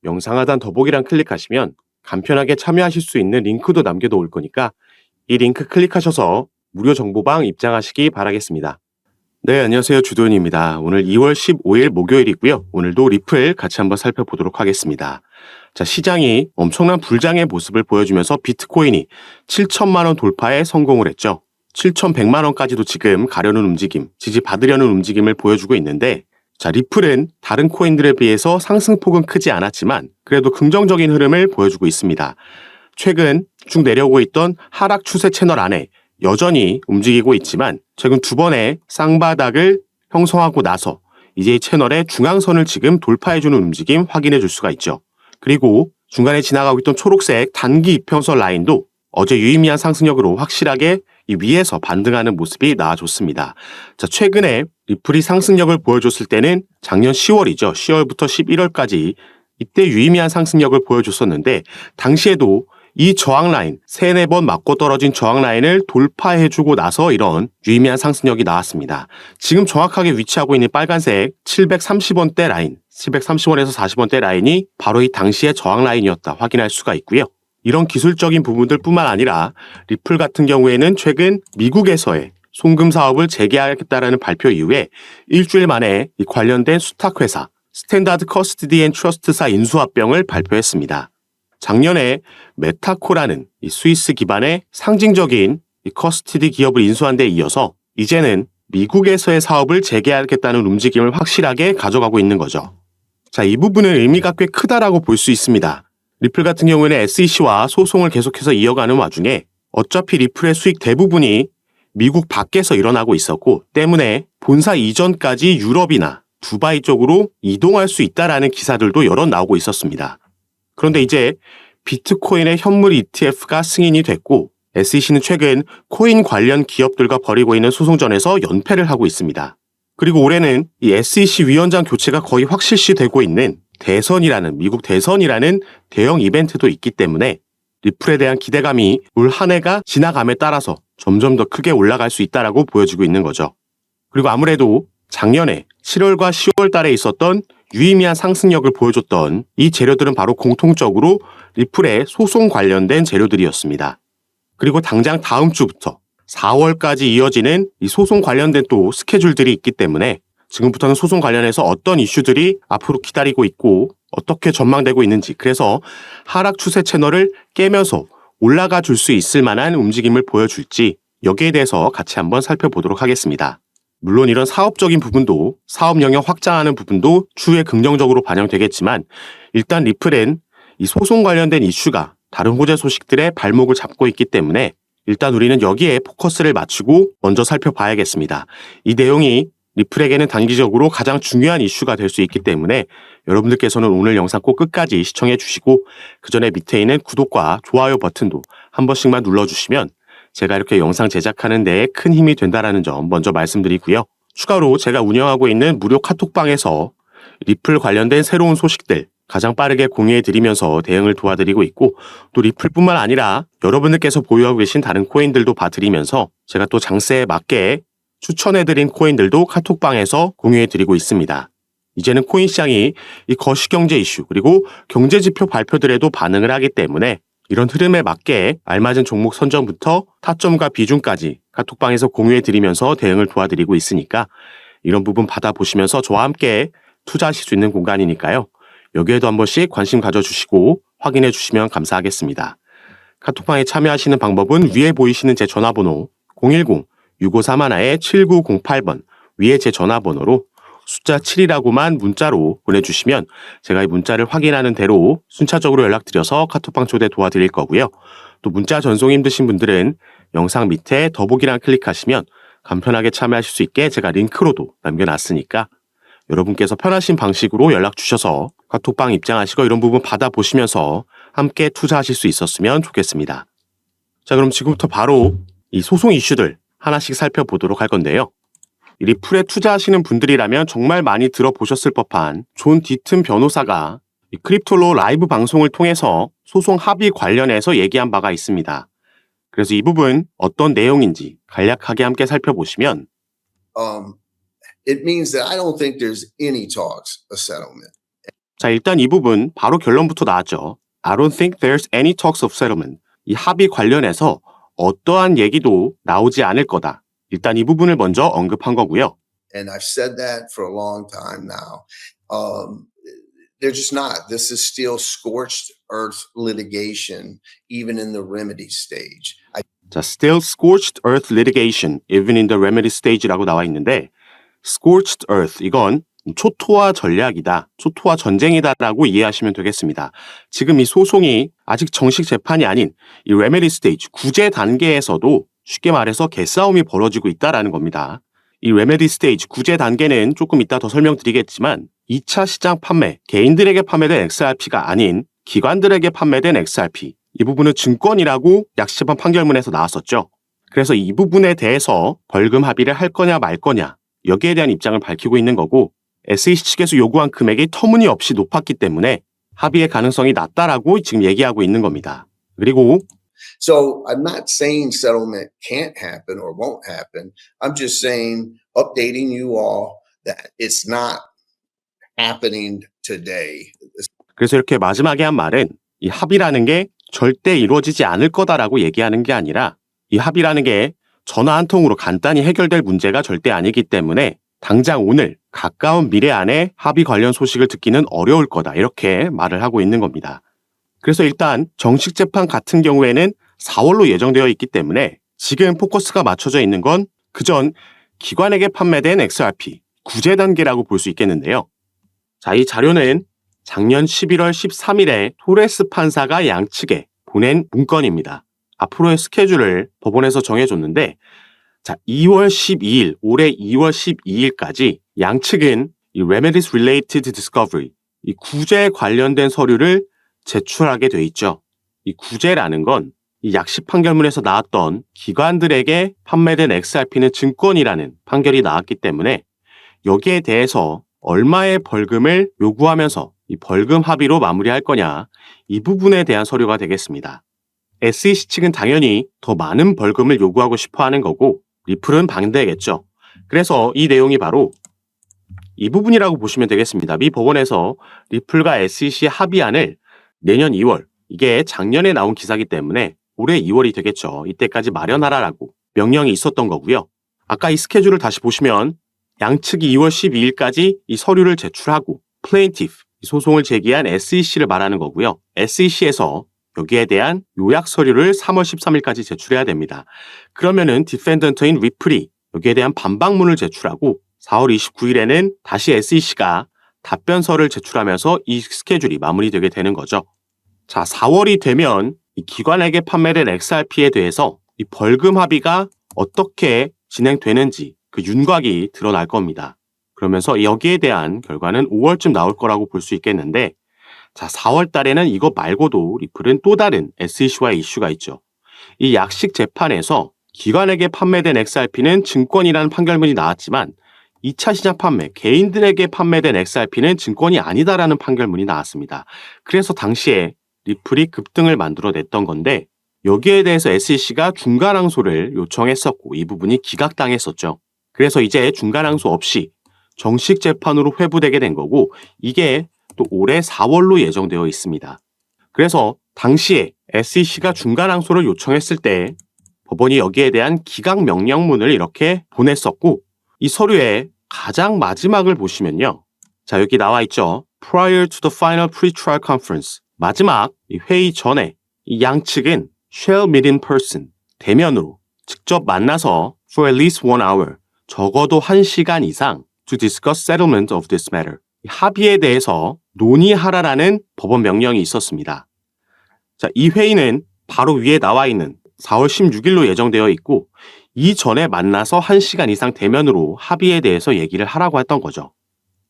영상 하단 더보기란 클릭하시면 간편하게 참여하실 수 있는 링크도 남겨놓을 거니까 이 링크 클릭하셔서 무료 정보방 입장하시기 바라겠습니다. 네, 안녕하세요. 주도현입니다. 오늘 2월 15일 목요일이고요. 오늘도 리플 같이 한번 살펴보도록 하겠습니다. 자, 시장이 엄청난 불장의 모습을 보여주면서 비트코인이 7천만 원 돌파에 성공을 했죠. 7,100만 원까지도 지금 가려는 움직임, 지지받으려는 움직임을 보여주고 있는데, 자, 리플은 다른 코인들에 비해서 상승폭은 크지 않았지만 그래도 긍정적인 흐름을 보여주고 있습니다. 최근 쭉 내려오고 있던 하락 추세 채널 안에 여전히 움직이고 있지만 최근 두 번의 쌍바닥을 형성하고 나서 이제 이 채널의 중앙선을 지금 돌파해주는 움직임 확인해 줄 수가 있죠. 그리고 중간에 지나가고 있던 초록색 단기 이평선 라인도 어제 유의미한 상승력으로 확실하게 이 위에서 반등하는 모습이 나와줬습니다. 자, 최근에 리플이 상승력을 보여줬을 때는 작년 10월이죠. 10월부터 11월까지 이때 유의미한 상승력을 보여줬었는데 당시에도 이 저항 라인, 3-4번 맞고 떨어진 저항 라인을 돌파해주고 나서 이런 유의미한 상승력이 나왔습니다. 지금 정확하게 위치하고 있는 빨간색 730원대 라인, 730원에서 40원대 라인이 바로 이 당시의 저항 라인이었다 확인할 수가 있고요. 이런 기술적인 부분들 뿐만 아니라 리플 같은 경우에는 최근 미국에서의 송금 사업을 재개하겠다라는 발표 이후에 일주일 만에 이 관련된 수탁회사 스탠다드 커스티디 앤 트러스트사 인수합병을 발표했습니다. 작년에 메타코라는 이 스위스 기반의 상징적인 이 커스티디 기업을 인수한 데 이어서 이제는 미국에서의 사업을 재개하겠다는 움직임을 확실하게 가져가고 있는 거죠. 자, 이 부분은 의미가 꽤 크다라고 볼 수 있습니다. 리플 같은 경우에는 SEC와 소송을 계속해서 이어가는 와중에 어차피 리플의 수익 대부분이 미국 밖에서 일어나고 있었고 때문에 본사 이전까지 유럽이나 두바이 쪽으로 이동할 수 있다라는 기사들도 여러 나오고 있었습니다. 그런데 이제 비트코인의 현물 ETF가 승인이 됐고 SEC는 최근 코인 관련 기업들과 벌이고 있는 소송전에서 연패를 하고 있습니다. 그리고 올해는 이 SEC 위원장 교체가 거의 확실시되고 있는 미국 대선이라는 대형 이벤트도 있기 때문에 리플에 대한 기대감이 올 한 해가 지나감에 따라서 점점 더 크게 올라갈 수 있다라고 보여지고 있는 거죠. 그리고 아무래도 작년에 7월과 10월 달에 있었던 유의미한 상승력을 보여줬던 이 재료들은 바로 공통적으로 리플의 소송 관련된 재료들이었습니다. 그리고 당장 다음 주부터 4월까지 이어지는 이 소송 관련된 또 스케줄들이 있기 때문에 지금부터는 소송 관련해서 어떤 이슈들이 앞으로 기다리고 있고 어떻게 전망되고 있는지 그래서 하락 추세 채널을 깨면서 올라가 줄 수 있을 만한 움직임을 보여줄지 여기에 대해서 같이 한번 살펴보도록 하겠습니다. 물론 이런 사업적인 부분도 사업 영역 확장하는 부분도 추후에 긍정적으로 반영되겠지만 일단 리플은 이 소송 관련된 이슈가 다른 호재 소식들의 발목을 잡고 있기 때문에 일단 우리는 여기에 포커스를 맞추고 먼저 살펴봐야겠습니다. 이 내용이 리플에게는 단기적으로 가장 중요한 이슈가 될 수 있기 때문에 여러분들께서는 오늘 영상 꼭 끝까지 시청해 주시고 그 전에 밑에 있는 구독과 좋아요 버튼도 한 번씩만 눌러주시면 제가 이렇게 영상 제작하는 데에 큰 힘이 된다는 점 먼저 말씀드리고요. 추가로 제가 운영하고 있는 무료 카톡방에서 리플 관련된 새로운 소식들 가장 빠르게 공유해 드리면서 대응을 도와드리고 있고 또 리플뿐만 아니라 여러분들께서 보유하고 계신 다른 코인들도 봐드리면서 제가 또 장세에 맞게 추천해드린 코인들도 카톡방에서 공유해드리고 있습니다. 이제는 코인 시장이 이 거시경제 이슈 그리고 경제지표 발표들에도 반응을 하기 때문에 이런 흐름에 맞게 알맞은 종목 선정부터 타점과 비중까지 카톡방에서 공유해드리면서 대응을 도와드리고 있으니까 이런 부분 받아보시면서 저와 함께 투자하실 수 있는 공간이니까요. 여기에도 한 번씩 관심 가져주시고 확인해 주시면 감사하겠습니다. 카톡방에 참여하시는 방법은 위에 보이시는 제 전화번호 010-6531-7908번 위에 제 전화번호로 숫자 7이라고만 문자로 보내주시면 제가 이 문자를 확인하는 대로 순차적으로 연락드려서 카톡방 초대 도와드릴 거고요. 또 문자 전송이 힘드신 분들은 영상 밑에 더보기란 클릭하시면 간편하게 참여하실 수 있게 제가 링크로도 남겨놨으니까 여러분께서 편하신 방식으로 연락 주셔서 카톡방 입장하시고 이런 부분 받아보시면서 함께 투자하실 수 있었으면 좋겠습니다. 자, 그럼 지금부터 바로 이 소송 이슈들 하나씩 살펴보도록 할 건데요. 이 리플에 투자하시는 분들이라면 정말 많이 들어보셨을 법한 존 디튼 변호사가 이 크립토로 라이브 방송을 통해서 소송 합의 관련해서 얘기한 바가 있습니다. 그래서 이 부분 어떤 내용인지 간략하게 함께 살펴보시면 it means that I don't think there's any talks of settlement. 자, 일단 이 부분 바로 결론부터 나왔죠. I don't think there's any talks of settlement. 이 합의 관련해서 어떠한 얘기도 나오지 않을 거다. 일단 이 부분을 먼저 언급한 거고요. And I've said that for a long time now. They're just not. This is still scorched earth litigation, even in the remedy stage. 자, still scorched earth litigation, even in the remedy stage라고 나와 있는데 scorched earth, 이건 초토화 전략이다, 초토화 전쟁이다라고 이해하시면 되겠습니다. 지금 이 소송이 아직 정식 재판이 아닌 이 remedy stage, 구제 단계에서도 쉽게 말해서 개싸움이 벌어지고 있다라는 겁니다. 이 remedy stage, 구제 단계는 조금 이따 더 설명드리겠지만 2차 시장 판매, 개인들에게 판매된 XRP가 아닌 기관들에게 판매된 XRP, 이 부분은 증권이라고 약식재판 판결문에서 나왔었죠. 그래서 이 부분에 대해서 벌금 합의를 할 거냐 말 거냐, 여기에 대한 입장을 밝히고 있는 거고, SEC 측에서 요구한 금액이 터무니없이 높았기 때문에 합의의 가능성이 낮다라고 지금 얘기하고 있는 겁니다. 그리고 So I'm not saying settlement can't happen or won't happen. I'm just saying, updating you all that it's not happening today. 그래서 이렇게 마지막에 한 말은 이 합의라는 게 절대 이루어지지 않을 거다라고 얘기하는 게 아니라 이 합의라는 게 전화 한 통으로 간단히 해결될 문제가 절대 아니기 때문에 당장 오늘 가까운 미래 안에 합의 관련 소식을 듣기는 어려울 거다, 이렇게 말을 하고 있는 겁니다. 그래서 일단 정식 재판 같은 경우에는 4월로 예정되어 있기 때문에 지금 포커스가 맞춰져 있는 건 그전 기관에게 판매된 XRP 구제 단계라고 볼 수 있겠는데요. 자, 이 자료는 작년 11월 13일에 토레스 판사가 양측에 보낸 문건입니다. 앞으로의 스케줄을 법원에서 정해줬는데, 자, 2월 12일, 올해 2월 12일까지 양측은 이 Remedies Related Discovery, 이 구제에 관련된 서류를 제출하게 돼 있죠. 이 구제라는 건 이 약식 판결문에서 나왔던 기관들에게 판매된 XRP는 증권이라는 판결이 나왔기 때문에 여기에 대해서 얼마의 벌금을 요구하면서 이 벌금 합의로 마무리할 거냐, 이 부분에 대한 서류가 되겠습니다. SEC 측은 당연히 더 많은 벌금을 요구하고 싶어 하는 거고 리플은 반대겠죠. 그래서 이 내용이 바로 이 부분이라고 보시면 되겠습니다. 미 법원에서 리플과 SEC의 합의안을 내년 2월, 이게 작년에 나온 기사이기 때문에 올해 2월이 되겠죠. 이때까지 마련하라라고 명령이 있었던 거고요. 아까 이 스케줄을 다시 보시면 양측이 2월 12일까지 이 서류를 제출하고 plaintiff, 소송을 제기한 SEC를 말하는 거고요. SEC에서 여기에 대한 요약 서류를 3월 13일까지 제출해야 됩니다. 그러면은 디펜던트인 리플이 여기에 대한 반박문을 제출하고 4월 29일에는 다시 SEC가 답변서를 제출하면서 이 스케줄이 마무리되게 되는 거죠. 자, 4월이 되면 이 기관에게 판매된 XRP에 대해서 이 벌금 합의가 어떻게 진행되는지 그 윤곽이 드러날 겁니다. 그러면서 여기에 대한 결과는 5월쯤 나올 거라고 볼 수 있겠는데, 자, 4월 달에는 이거 말고도 리플은 또 다른 SEC와의 이슈가 있죠. 이 약식 재판에서 기관에게 판매된 XRP는 증권이라는 판결문이 나왔지만 2차 시장 판매, 개인들에게 판매된 XRP는 증권이 아니다라는 판결문이 나왔습니다. 그래서 당시에 리플이 급등을 만들어냈던 건데 여기에 대해서 SEC가 중간항소를 요청했었고 이 부분이 기각당했었죠. 그래서 이제 중간항소 없이 정식 재판으로 회부되게 된 거고 이게 또 올해 4월로 예정되어 있습니다. 그래서 당시에 SEC가 중간항소를 요청했을 때 법원이 여기에 대한 기각 명령문을 이렇게 보냈었고 이 서류의 가장 마지막을 보시면요. 자, 여기 나와 있죠. Prior to the final pre-trial conference. 마지막 이 회의 전에 이 양측은 shall meet in person. 대면으로 직접 만나서 for at least 1 hour. 적어도 1시간 이상 to discuss settlement of this matter. 합의에 대해서 논의하라라는 법원 명령이 있었습니다. 자, 이 회의는 바로 위에 나와 있는 4월 16일로 예정되어 있고 이전에 만나서 1시간 이상 대면으로 합의에 대해서 얘기를 하라고 했던 거죠.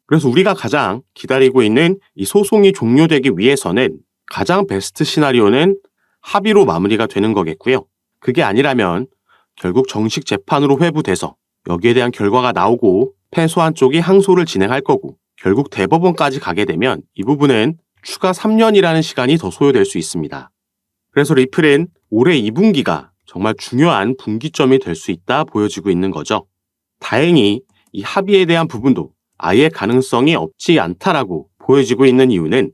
그래서 우리가 가장 기다리고 있는 이 소송이 종료되기 위해서는 가장 베스트 시나리오는 합의로 마무리가 되는 거겠고요. 그게 아니라면 결국 정식 재판으로 회부돼서 여기에 대한 결과가 나오고 패소한 쪽이 항소를 진행할 거고 결국 대법원까지 가게 되면 이 부분은 추가 3년이라는 시간이 더 소요될 수 있습니다. 그래서 리플은 올해 2분기가 정말 중요한 분기점이 될 수 있다 보여지고 있는 거죠. 다행히 이 합의에 대한 부분도 아예 가능성이 없지 않다라고 보여지고 있는 이유는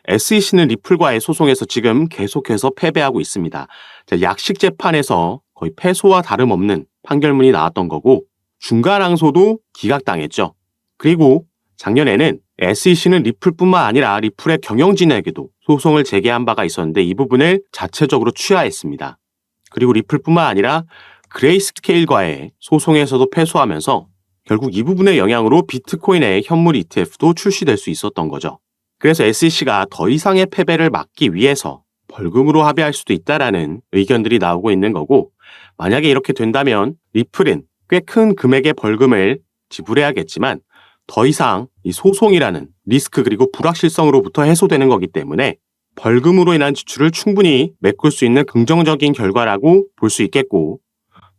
SEC는 리플과의 소송에서 지금 계속해서 패배하고 있습니다. 약식 재판에서 거의 패소와 다름없는 판결문이 나왔던 거고 중간 항소도 기각당했죠. 그리고 작년에는 SEC는 리플뿐만 아니라 리플의 경영진에게도 소송을 제기한 바가 있었는데 이 부분을 자체적으로 취하했습니다. 그리고 리플뿐만 아니라 그레이스케일과의 소송에서도 패소하면서 결국 이 부분의 영향으로 비트코인의 현물 ETF도 출시될 수 있었던 거죠. 그래서 SEC가 더 이상의 패배를 막기 위해서 벌금으로 합의할 수도 있다라는 의견들이 나오고 있는 거고 만약에 이렇게 된다면 리플은 꽤 큰 금액의 벌금을 지불해야겠지만 더 이상 이 소송이라는 리스크 그리고 불확실성으로부터 해소되는 거기 때문에 벌금으로 인한 지출을 충분히 메꿀 수 있는 긍정적인 결과라고 볼 수 있겠고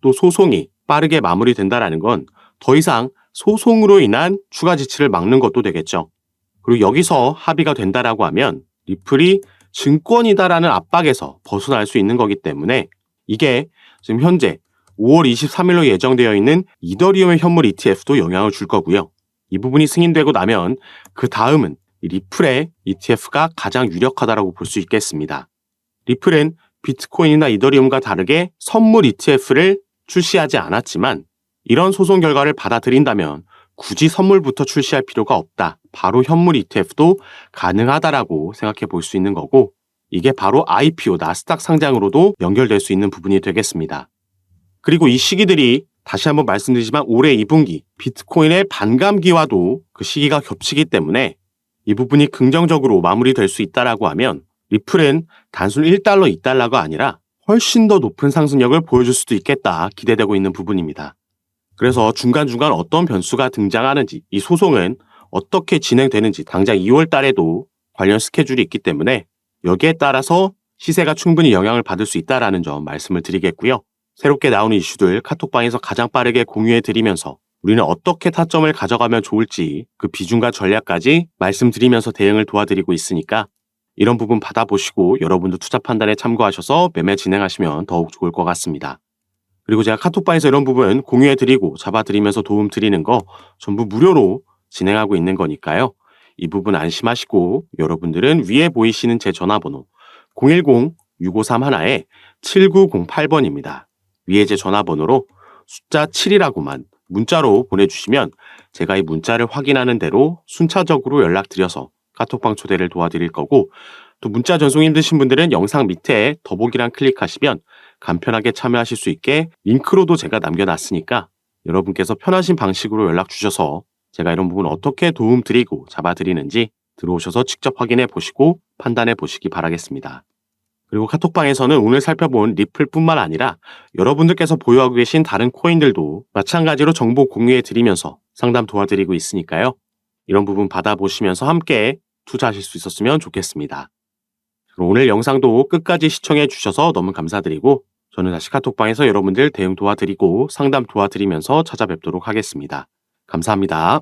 또 소송이 빠르게 마무리된다라는 건 더 이상 소송으로 인한 추가 지출을 막는 것도 되겠죠. 그리고 여기서 합의가 된다라고 하면 리플이 증권이다라는 압박에서 벗어날 수 있는 거기 때문에 이게 지금 현재 5월 23일로 예정되어 있는 이더리움의 현물 ETF도 영향을 줄 거고요. 이 부분이 승인되고 나면 그 다음은 리플의 ETF가 가장 유력하다라고 볼 수 있겠습니다. 리플은 비트코인이나 이더리움과 다르게 선물 ETF를 출시하지 않았지만 이런 소송 결과를 받아들인다면 굳이 선물부터 출시할 필요가 없다. 바로 현물 ETF도 가능하다라고 생각해 볼 수 있는 거고 이게 바로 IPO, 나스닥 상장으로도 연결될 수 있는 부분이 되겠습니다. 그리고 이 시기들이 다시 한번 말씀드리지만 올해 2분기 비트코인의 반감기와도 그 시기가 겹치기 때문에 이 부분이 긍정적으로 마무리될 수 있다라고 하면 리플은 단순 1달러, 2달러가 아니라 훨씬 더 높은 상승력을 보여줄 수도 있겠다 기대되고 있는 부분입니다. 그래서 중간중간 어떤 변수가 등장하는지 이 소송은 어떻게 진행되는지 당장 2월 달에도 관련 스케줄이 있기 때문에 여기에 따라서 시세가 충분히 영향을 받을 수 있다는 점 말씀을 드리겠고요. 새롭게 나오는 이슈들 카톡방에서 가장 빠르게 공유해 드리면서 우리는 어떻게 타점을 가져가면 좋을지 그 비중과 전략까지 말씀드리면서 대응을 도와드리고 있으니까 이런 부분 받아보시고 여러분도 투자 판단에 참고하셔서 매매 진행하시면 더욱 좋을 것 같습니다. 그리고 제가 카톡방에서 이런 부분 공유해드리고 잡아드리면서 도움 드리는 거 전부 무료로 진행하고 있는 거니까요. 이 부분 안심하시고 여러분들은 위에 보이시는 제 전화번호 010-6531-7908번입니다. 위에 제 전화번호로 숫자 7이라고만 문자로 보내주시면 제가 이 문자를 확인하는 대로 순차적으로 연락드려서 카톡방 초대를 도와드릴 거고 또 문자 전송 힘드신 분들은 영상 밑에 더보기란 클릭하시면 간편하게 참여하실 수 있게 링크로도 제가 남겨놨으니까 여러분께서 편하신 방식으로 연락 주셔서 제가 이런 부분 어떻게 도움 드리고 잡아드리는지 들어오셔서 직접 확인해 보시고 판단해 보시기 바라겠습니다. 그리고 카톡방에서는 오늘 살펴본 리플뿐만 아니라 여러분들께서 보유하고 계신 다른 코인들도 마찬가지로 정보 공유해 드리면서 상담 도와드리고 있으니까요. 이런 부분 받아보시면서 함께 투자하실 수 있었으면 좋겠습니다. 오늘 영상도 끝까지 시청해 주셔서 너무 감사드리고 저는 다시 카톡방에서 여러분들 대응 도와드리고 상담 도와드리면서 찾아뵙도록 하겠습니다. 감사합니다.